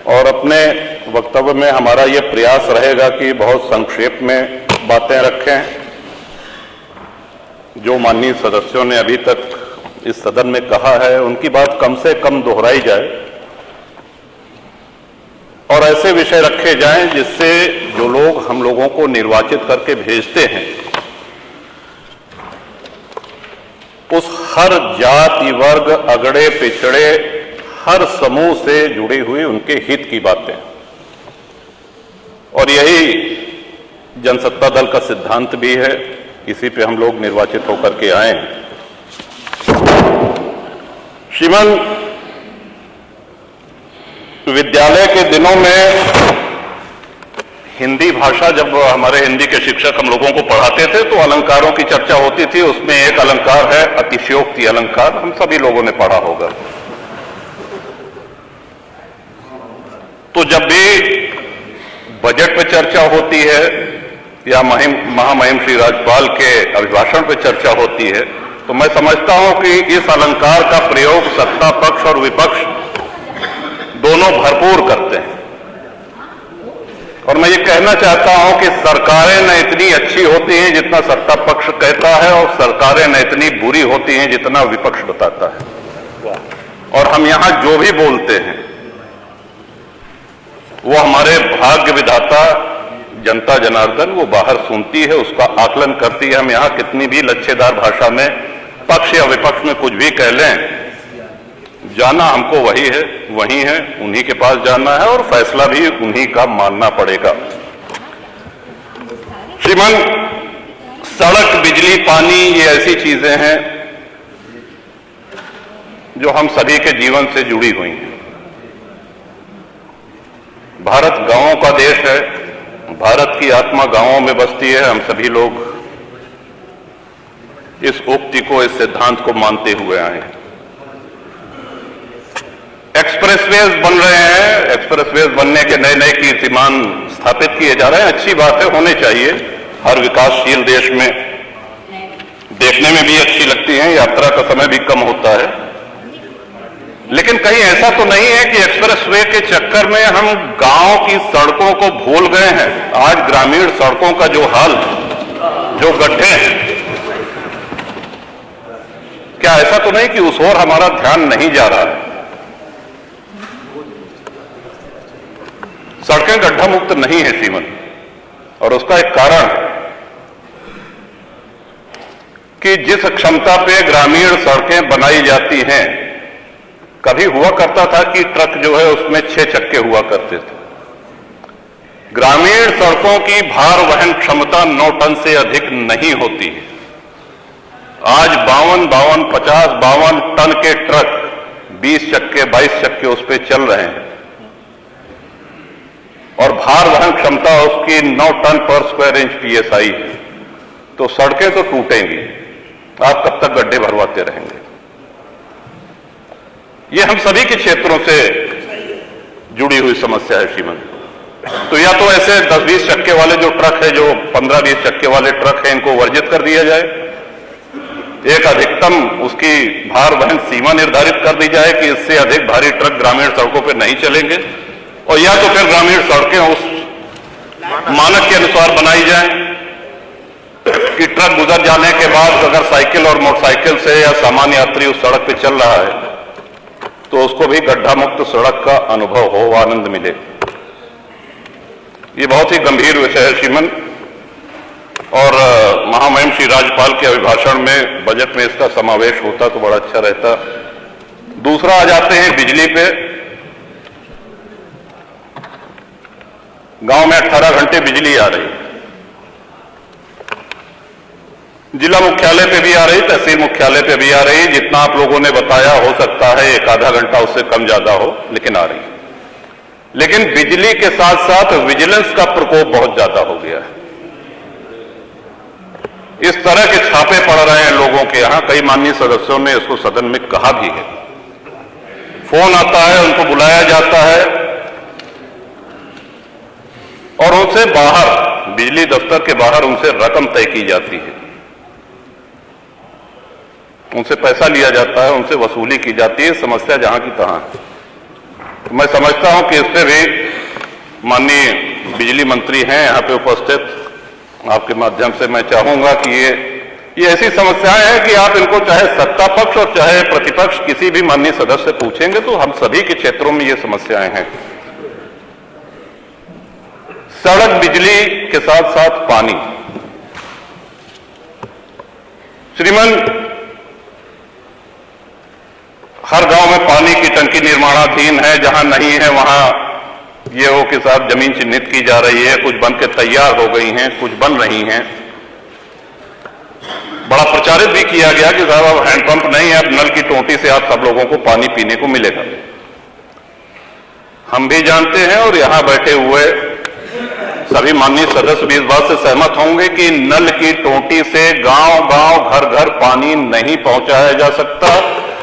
और अपने वक्तव्य में हमारा ये प्रयास रहेगा कि बहुत संक्षेप में बातें रखें। जो माननीय सदस्यों ने अभी तक इस सदन में कहा है उनकी बात कम से कम दोहराई जाए और ऐसे विषय रखे जाएं जिससे जो लोग हम लोगों को निर्वाचित करके भेजते हैं उस हर जाति वर्ग अगड़े पिछड़े हर समूह से जुड़ी हुई उनके हित की बातें, और यही जनसत्ता दल का सिद्धांत भी है, इसी पे हम लोग निर्वाचित होकर के आए हैं। श्रीमान, विद्यालय के दिनों में हिंदी भाषा, जब हमारे हिंदी के शिक्षक हम लोगों को पढ़ाते थे तो अलंकारों की चर्चा होती थी। उसमें एक अलंकार है अतिशयोक्ति अलंकार, हम सभी लोगों ने पढ़ा होगा। तो जब भी बजट पे चर्चा होती है या महामहिम श्री राज्यपाल के अभिभाषण पे चर्चा होती है तो मैं समझता हूं कि इस अलंकार का प्रयोग सत्ता पक्ष और विपक्ष दोनों भरपूर करते हैं। और मैं ये कहना चाहता हूं कि सरकारें न इतनी अच्छी होती हैं जितना सत्ता पक्ष कहता है और सरकारें न इतनी बुरी होती हैं जितना विपक्ष बताता है। और हम यहां जो भी बोलते हैं वो हमारे भाग्य विधाता जनता जनार्दन वो बाहर सुनती है, उसका आकलन करती है। हम यहां कितनी भी लच्छेदार भाषा में पक्ष या विपक्ष में कुछ भी कह लें, जाना हमको वही है, उन्हीं के पास जाना है और फैसला भी उन्हीं का मानना पड़ेगा। श्रीमान, सड़क, बिजली, पानी ये ऐसी चीजें हैं जो हम सभी के जीवन से जुड़ी हुई हैं। भारत गांवों का देश है, भारत की आत्मा गांवों में बसती है। हम सभी लोग इस उक्ति को, इस सिद्धांत को मानते हुए आए हैं। एक्सप्रेसवेज बन रहे हैं, एक्सप्रेसवेज बनने के नए नए कीर्तिमान स्थापित किए जा रहे हैं। अच्छी बात है, होने चाहिए। हर विकासशील देश में देखने में भी अच्छी लगती हैं, यात्रा का समय भी कम होता है। लेकिन कहीं ऐसा तो नहीं है कि एक्सप्रेसवे के चक्कर में हम गांव की सड़कों को भूल गए हैं। आज ग्रामीण सड़कों का जो हाल, जो गड्ढे हैं, क्या ऐसा तो नहीं कि उस ओर हमारा ध्यान नहीं जा रहा है? सड़कें गड्ढा मुक्त नहीं है श्रीमन, और उसका एक कारण कि जिस क्षमता पे ग्रामीण सड़कें बनाई जाती हैं, कभी हुआ करता था कि ट्रक जो है उसमें 6 चक्के हुआ करते थे। ग्रामीण सड़कों की भार वहन क्षमता 9 टन से अधिक नहीं होती है। आज 52 टन के ट्रक 20 चक्के 22 चक्के उस पर चल रहे हैं और भार वहन क्षमता उसकी 9 टन पर स्क्वायर इंच PSI है। तो सड़कें तो टूटेंगी, आप कब तक गड्ढे भरवाते रहेंगे? ये हम सभी के क्षेत्रों से जुड़ी हुई समस्या है श्रीमान। तो या तो ऐसे 10-20 चक्के वाले जो ट्रक है, जो 15-20 चक्के वाले ट्रक हैं, इनको वर्जित कर दिया जाए। एक अधिकतम उसकी भार वहन सीमा निर्धारित कर दी जाए कि इससे अधिक भारी ट्रक ग्रामीण सड़कों पर नहीं चलेंगे, और या तो फिर ग्रामीण सड़कें उस मानक के अनुसार बनाई जाएं कि ट्रक गुजर जाने के बाद अगर साइकिल और मोटरसाइकिल से या सामान्य यात्री उस सड़क पर चल रहा है तो उसको भी गड्ढा मुक्त सड़क का अनुभव हो, आनंद मिले। ये बहुत ही गंभीर विषय है श्रीमन, और महामहिम श्री राज्यपाल के अभिभाषण में बजट में इसका समावेश होता तो बड़ा अच्छा रहता। दूसरा आ जाते हैं बिजली पे। गांव में 18 घंटे बिजली आ रही, जिला मुख्यालय पे भी आ रही, तहसील मुख्यालय पे भी आ रही। जितना आप लोगों ने बताया, हो सकता है 1-आधा घंटा उससे कम ज्यादा हो, लेकिन आ रही। लेकिन बिजली के साथ साथ विजिलेंस का प्रकोप बहुत ज्यादा हो गया है। इस तरह के छापे पड़ रहे हैं लोगों के यहां। कई माननीय सदस्यों ने इसको सदन में कहा भी है। फोन आता है, उनको बुलाया जाता है और उनसे बाहर, बिजली दफ्तर के बाहर उनसे रकम तय की जाती है, उनसे पैसा लिया जाता है, उनसे वसूली की जाती है। समस्या जहां की तहां है। मैं समझता हूं कि इससे भी माननीय बिजली मंत्री हैं यहां पे उपस्थित, आपके माध्यम से मैं चाहूंगा कि ये ऐसी समस्याएं हैं कि आप इनको चाहे सत्ता पक्ष और चाहे प्रतिपक्ष किसी भी माननीय सदस्य से पूछेंगे तो हम सभी के क्षेत्रों में ये समस्याएं हैं। सड़क, बिजली के साथ साथ पानी। श्रीमान, हर गांव में पानी की टंकी निर्माणाधीन है, जहां नहीं है वहां ये हो कि साहब जमीन चिन्हित की जा रही है, कुछ बन के तैयार हो गई हैं, कुछ बन रही हैं। बड़ा प्रचारित भी किया गया कि साहब अब हैंडपंप नहीं है, अब नल की टोंटी से आप सब लोगों को पानी पीने को मिलेगा। हम भी जानते हैं और यहां बैठे हुए सभी माननीय सदस्य भी इस बात से सहमत होंगे कि नल की टोंटी से गांव-गांव, घर-घर पानी नहीं पहुंचाया जा सकता,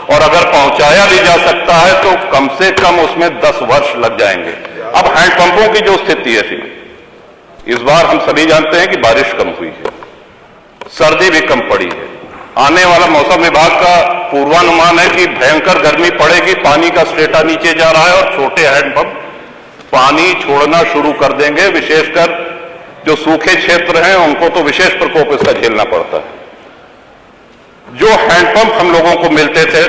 और अगर पहुंचाया भी जा सकता है तो कम से कम उसमें 10 वर्ष लग जाएंगे। अब हैंडपंपों की जो स्थिति है, इस बार हम सभी जानते हैं कि बारिश कम हुई है, सर्दी भी कम पड़ी है। आने वाला मौसम विभाग का पूर्वानुमान है कि भयंकर गर्मी पड़ेगी, पानी का स्टेटा नीचे जा रहा है और छोटे हैंडपंप पानी छोड़ना शुरू कर देंगे। विशेषकर जो सूखे क्षेत्र हैं उनको तो विशेष प्रकोप इसका झेलना पड़ता है। जो हैंडपंप हम लोगों को मिलते थे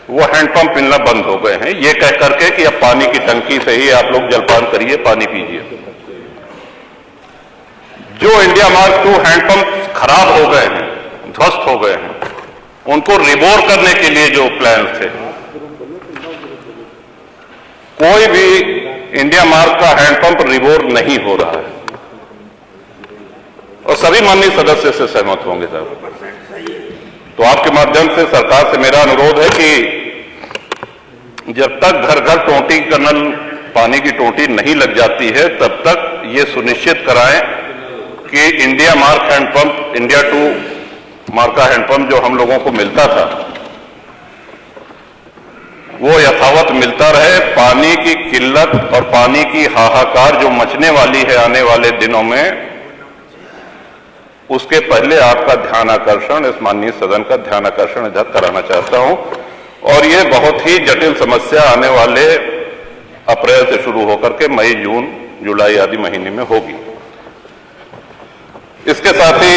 वो हैंडपंप मिलना बंद हो गए हैं, ये कह करके कि अब पानी की टंकी से ही आप लोग जलपान करिए, पानी पीजिए। जो इंडिया मार्क 2 हैंडपंप खराब हो गए हैं, ध्वस्त हो गए हैं, उनको रिबोर करने के लिए जो प्लान थे, कोई भी इंडिया मार्क का हैंडपंप रिबोर नहीं हो रहा है, और सभी माननीय सदस्य से सहमत होंगे साहब। तो आपके माध्यम से सरकार से मेरा अनुरोध है कि जब तक घर घर टोंटी का नल, पानी की टोंटी नहीं लग जाती है, तब तक ये सुनिश्चित कराएं कि India mark hand pump, India 2 mark का हैंडपंप जो हम लोगों को मिलता था वो यथावत मिलता रहे। पानी की किल्लत और पानी की हाहाकार जो मचने वाली है आने वाले दिनों में, उसके पहले आपका ध्यान आकर्षण, इस माननीय सदन का ध्यान आकर्षण इधर कराना चाहता हूं। और ये बहुत ही जटिल समस्या आने वाले अप्रैल से शुरू होकर के मई, जून, जुलाई आदि महीने में होगी। इसके साथ ही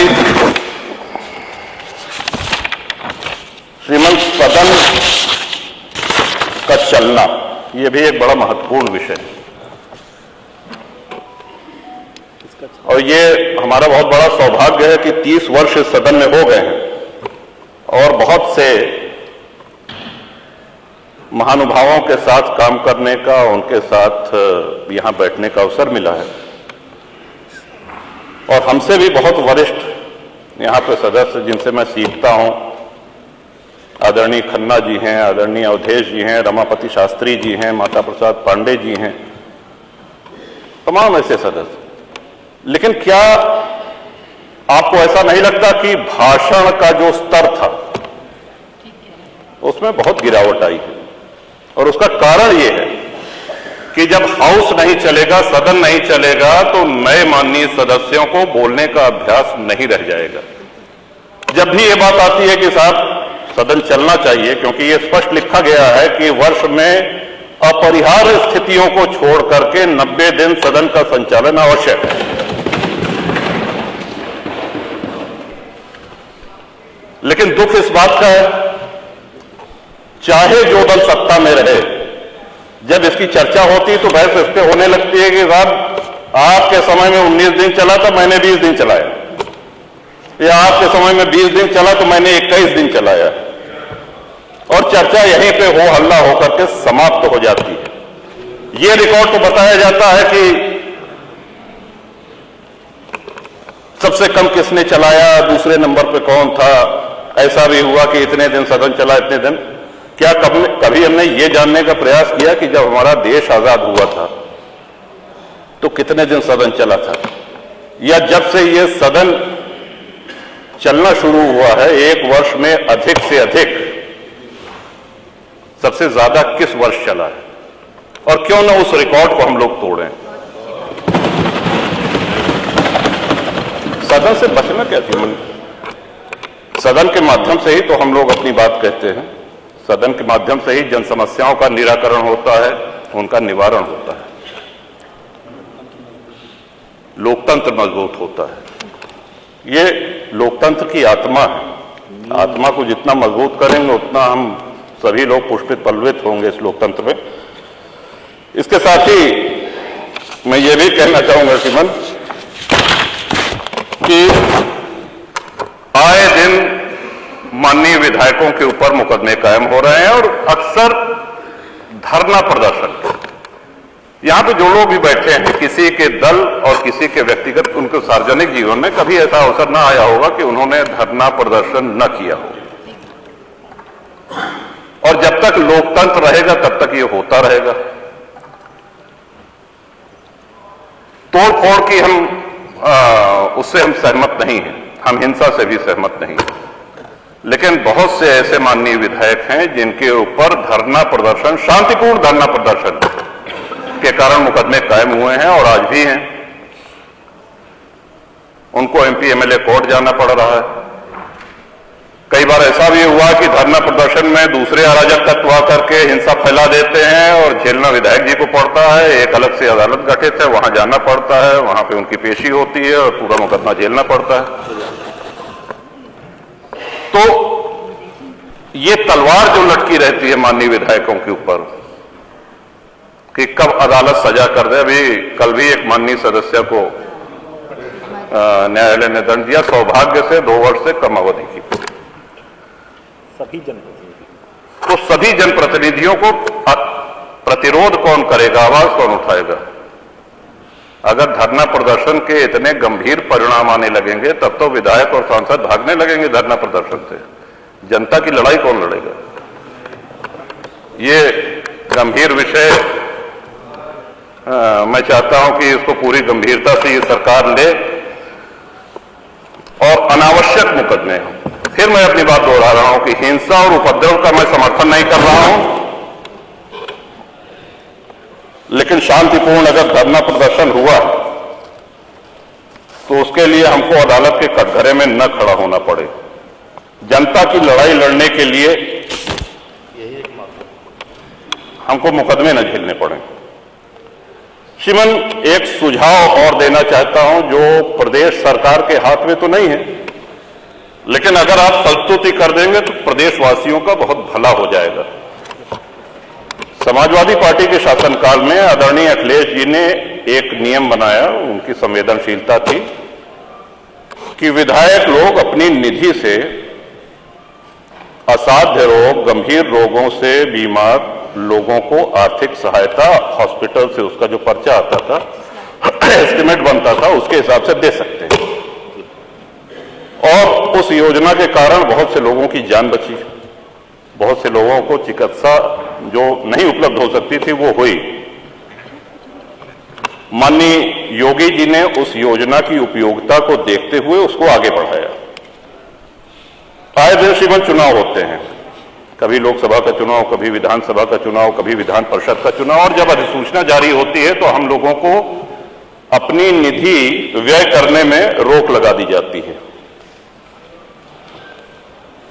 श्रीमंत सदन का चलना, यह भी एक बड़ा महत्वपूर्ण विषय है, और ये हमारा बहुत बड़ा सौभाग्य है कि 30 वर्ष इस सदन में हो गए हैं और बहुत से महानुभावों के साथ काम करने का, उनके साथ यहां बैठने का अवसर मिला है। और हमसे भी बहुत वरिष्ठ यहां पे सदस्य जिनसे मैं सीखता हूं, आदरणीय खन्ना जी हैं, आदरणीय अवधेश जी हैं, रमापति शास्त्री जी हैं, माता प्रसाद पांडे जी हैं, तमाम ऐसे सदस्य। लेकिन क्या आपको ऐसा नहीं लगता कि भाषण का जो स्तर था उसमें बहुत गिरावट आई है? और उसका कारण यह है कि जब हाउस नहीं चलेगा, सदन नहीं चलेगा, तो नए माननीय सदस्यों को बोलने का अभ्यास नहीं रह जाएगा। जब भी ये बात आती है कि साहब सदन चलना चाहिए, क्योंकि ये स्पष्ट लिखा गया है कि वर्ष में अपरिहार्य स्थितियों को छोड़ करके 90 दिन सदन का संचालन आवश्यक है। लेकिन दुख इस बात का है, चाहे जो दल सत्ता में रहे, जब इसकी चर्चा होती तो बहस इस पे होने लगती है कि साहब आपके समय में 19 दिन चला था, मैंने 20 दिन चलाया, या आपके समय में 20 दिन चला तो मैंने 21 दिन चलाया, और चर्चा यहीं पे हो हल्ला होकर के समाप्त हो जाती है। ये रिकॉर्ड तो बताया जाता है कि सबसे कम किसने चलाया, दूसरे नंबर पे कौन था, ऐसा भी हुआ कि इतने दिन सदन चला, इतने दिन। क्या कभी हमने ये जानने का प्रयास किया कि जब हमारा देश आजाद हुआ था तो कितने दिन सदन चला था, या जब से ये सदन चलना शुरू हुआ है एक वर्ष में अधिक से अधिक सबसे ज्यादा किस वर्ष चला है, और क्यों ना उस रिकॉर्ड को हम लोग तोड़ें। सदन से बचना क्या थी? सदन के माध्यम से ही तो हम लोग अपनी बात कहते हैं, सदन के माध्यम से ही जन समस्याओं का निराकरण होता है, उनका निवारण होता है, लोकतंत्र मजबूत होता है। ये लोकतंत्र की आत्मा है। आत्मा को जितना मजबूत करेंगे उतना हम सभी लोग पुष्पित पल्लवित होंगे इस लोकतंत्र में। इसके साथ ही मैं ये भी कहना चाहूंगा श्रीमन कि आए दिन माननीय विधायकों के ऊपर मुकदमे कायम हो रहे हैं और अक्सर धरना प्रदर्शन, यहां पे जो लोग भी बैठे हैं, किसी के दल और किसी के व्यक्तिगत उनके सार्वजनिक जीवन में कभी ऐसा अवसर ना आया होगा कि उन्होंने धरना प्रदर्शन न किया हो। और जब तक लोकतंत्र रहेगा तब तक ये होता रहेगा। तोड़फोड़ की उससे हम सहमत नहीं हैं, हम हिंसा से भी सहमत नहीं हैं, लेकिन बहुत से ऐसे माननीय विधायक हैं जिनके ऊपर धरना प्रदर्शन, शांतिपूर्ण धरना प्रदर्शन के कारण मुकदमे कायम हुए हैं और आज भी हैं। उनको एमपी एमएलए कोर्ट जाना पड़ रहा है। कई बार ऐसा भी हुआ कि धरना प्रदर्शन में दूसरे अराजक तत्व आकर के हिंसा फैला देते हैं और झेलना विधायक जी को पड़ता है। एक अलग से अदालत गठित है, वहां जाना पड़ता है, वहां पे उनकी पेशी होती है और पूरा मुकदमा झेलना पड़ता है। तो ये तलवार जो लटकी रहती है माननीय विधायकों के ऊपर कि कब अदालत सजा कर दे। अभी कल भी एक माननीय सदस्य को न्यायालय ने दंड दिया, सौभाग्य से 2 वर्ष से कम अवधि की। तो सभी जनप्रतिनिधियों को प्रतिरोध कौन करेगा, आवाज कौन उठाएगा? अगर धरना प्रदर्शन के इतने गंभीर परिणाम आने लगेंगे तब तो विधायक और सांसद भागने लगेंगे धरना प्रदर्शन से। जनता की लड़ाई कौन लड़ेगा? ये गंभीर विषय मैं चाहता हूं कि इसको पूरी गंभीरता से ये सरकार ले और अनावश्यक मुकदमे हों। फिर मैं अपनी बात दोहरा रहा हूं कि हिंसा और उपद्रव का मैं समर्थन नहीं कर रहा हूं, लेकिन शांतिपूर्ण अगर धरना प्रदर्शन हुआ तो उसके लिए हमको अदालत के कटघरे में न खड़ा होना पड़े। जनता की लड़ाई लड़ने के लिए हमको मुकदमे न झेलने पड़े। श्रीमन, एक सुझाव और देना चाहता हूं जो प्रदेश सरकार के हाथ में तो नहीं है, लेकिन अगर आप संस्तुति कर देंगे तो प्रदेशवासियों का बहुत भला हो जाएगा। समाजवादी पार्टी के शासनकाल में आदरणीय अखिलेश जी ने एक नियम बनाया, उनकी संवेदनशीलता थी कि विधायक लोग अपनी निधि से असाध्य रोग, गंभीर रोगों से बीमार लोगों को आर्थिक सहायता हॉस्पिटल से उसका जो पर्चा आता था, एस्टिमेट बनता था, उसके हिसाब से दे सकते हैं। और उस योजना के कारण बहुत से लोगों की जान बची, बहुत से लोगों को चिकित्सा जो नहीं उपलब्ध हो सकती थी वो हुई। माननीय योगी जी ने उस योजना की उपयोगिता को देखते हुए उसको आगे बढ़ाया। आए दिन श्रीमन चुनाव होते हैं, कभी लोकसभा का चुनाव, कभी विधानसभा का चुनाव, कभी विधान परिषद का चुनाव, और जब अधिसूचना जारी होती है तो हम लोगों को अपनी निधि व्यय करने में रोक लगा दी जाती है।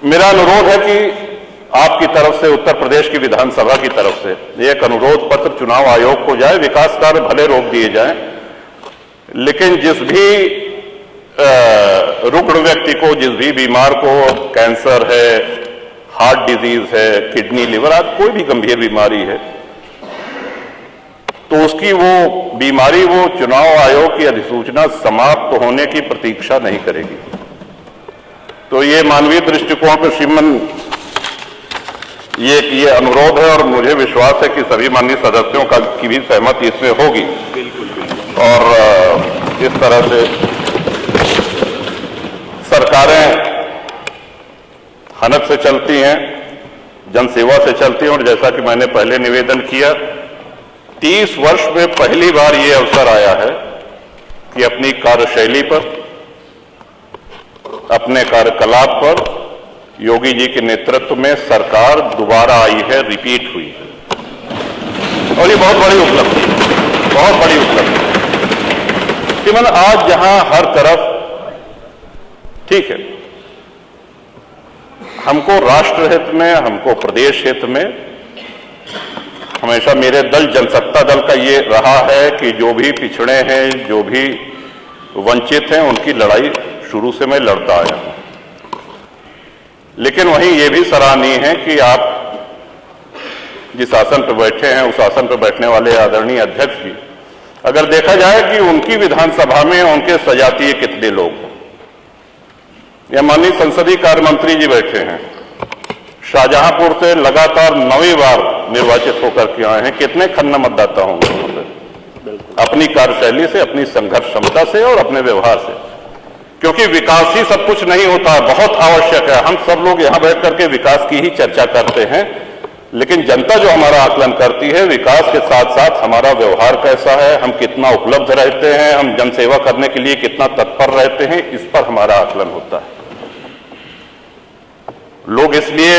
मेरा अनुरोध है कि आपकी तरफ से, उत्तर प्रदेश की विधानसभा की तरफ से एक अनुरोध पत्र चुनाव आयोग को जाए। विकास कार्य भले रोक दिए जाएं, लेकिन जिस भी रुग्ण व्यक्ति को, जिस भी बीमार को कैंसर है, हार्ट डिजीज है, किडनी, लिवर आदि कोई भी गंभीर बीमारी है, तो उसकी वो बीमारी वो चुनाव आयोग की अधिसूचना समाप्त होने की प्रतीक्षा नहीं करेगी। तो ये मानवीय दृष्टिकोण पर श्रीमन ये अनुरोध है और मुझे विश्वास है कि सभी माननीय सदस्यों की भी सहमति इसमें होगी। और इस तरह से सरकारें हनक से चलती हैं, जनसेवा से चलती हैं, और जैसा कि मैंने पहले निवेदन किया, 30 वर्ष में पहली बार ये अवसर आया है कि अपनी कार्यशैली पर, अपने कार्यकलाप पर योगी जी के नेतृत्व में सरकार दोबारा आई है, रिपीट हुई है, और ये बहुत बड़ी उपलब्धि, बहुत बड़ी उपलब्धि कि मतलब आज जहां हर तरफ, ठीक है, हमको राष्ट्र हित में, हमको प्रदेश हित में हमेशा मेरे दल जनसत्ता दल का ये रहा है कि जो भी पिछड़े हैं, जो भी वंचित हैं, उनकी लड़ाई शुरू से मैं लड़ता आया हूं। लेकिन वहीं ये भी सराहनीय है कि आप जिस आसन पर बैठे हैं, उस आसन पर बैठने वाले आदरणीय अध्यक्ष जी, अगर देखा जाए कि उनकी विधानसभा में उनके सजातीय कितने लोग हैं। या माननीय संसदीय कार्य मंत्री जी बैठे हैं, शाहजहांपुर से लगातार 9वीं बार निर्वाचित होकर के आए हैं। कितने खन्ना मतदाता होंगे वहां पर, अपनी कार्यशैली से, अपनी संघर्ष क्षमता से और अपने व्यवहार से। क्योंकि विकास ही सब कुछ नहीं होता, बहुत आवश्यक है। हम सब लोग यहां बैठ करके विकास की ही चर्चा करते हैं, लेकिन जनता जो हमारा आकलन करती है, विकास के साथ साथ हमारा व्यवहार कैसा है, हम कितना उपलब्ध रहते हैं, हम जनसेवा करने के लिए कितना तत्पर रहते हैं, इस पर हमारा आकलन होता है। लोग इसलिए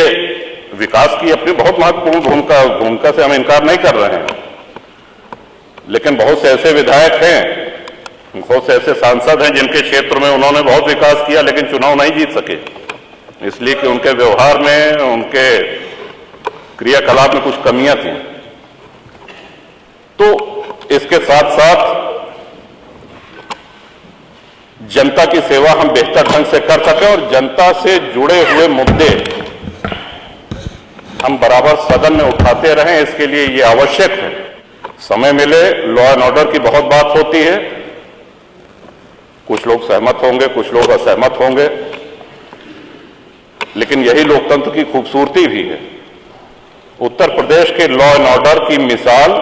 विकास की अपनी बहुत महत्वपूर्ण भूमिका से हम इनकार नहीं कर रहे हैं, लेकिन बहुत से ऐसे विधायक हैं, बहुत से ऐसे सांसद हैं जिनके क्षेत्र में उन्होंने बहुत विकास किया लेकिन चुनाव नहीं जीत सके, इसलिए कि उनके व्यवहार में, उनके क्रियाकलाप में कुछ कमियां थी। तो इसके साथ साथ जनता की सेवा हम बेहतर ढंग से कर सकें और जनता से जुड़े हुए मुद्दे हम बराबर सदन में उठाते रहें, इसके लिए ये आवश्यक है। समय मिले, लॉ एंड ऑर्डर की बहुत बात होती है, कुछ लोग सहमत होंगे, कुछ लोग असहमत होंगे, लेकिन यही लोकतंत्र की खूबसूरती भी है। उत्तर प्रदेश के लॉ एंड ऑर्डर की मिसाल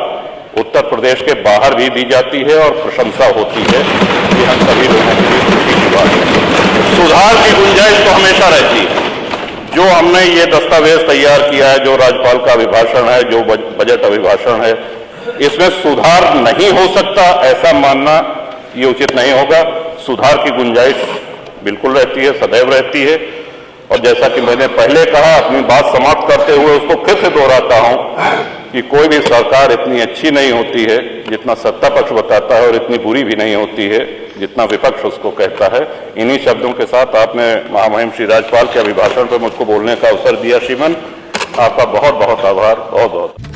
उत्तर प्रदेश के बाहर भी दी जाती है और प्रशंसा होती है, कि हम सभी लोगों के लिए खुशी की बात है। सुधार की गुंजाइश तो हमेशा रहती है। जो हमने ये दस्तावेज तैयार किया है, जो राज्यपाल का अभिभाषण है, जो बजट अभिभाषण है, इसमें सुधार नहीं हो सकता, ऐसा मानना ये उचित नहीं होगा। सुधार की गुंजाइश बिल्कुल रहती है, सदैव रहती है। और जैसा कि मैंने पहले कहा, अपनी बात समाप्त करते हुए उसको फिर से दोहराता हूं कि कोई भी सरकार इतनी अच्छी नहीं होती है जितना सत्ता पक्ष बताता है, और इतनी बुरी भी नहीं होती है जितना विपक्ष उसको कहता है। इन्हीं शब्दों के साथ आपने महामहिम श्री राज्यपाल के अभिभाषण पर मुझको बोलने का अवसर दिया। श्रीमान, आपका बहुत बहुत आभार, बहुत बहुत।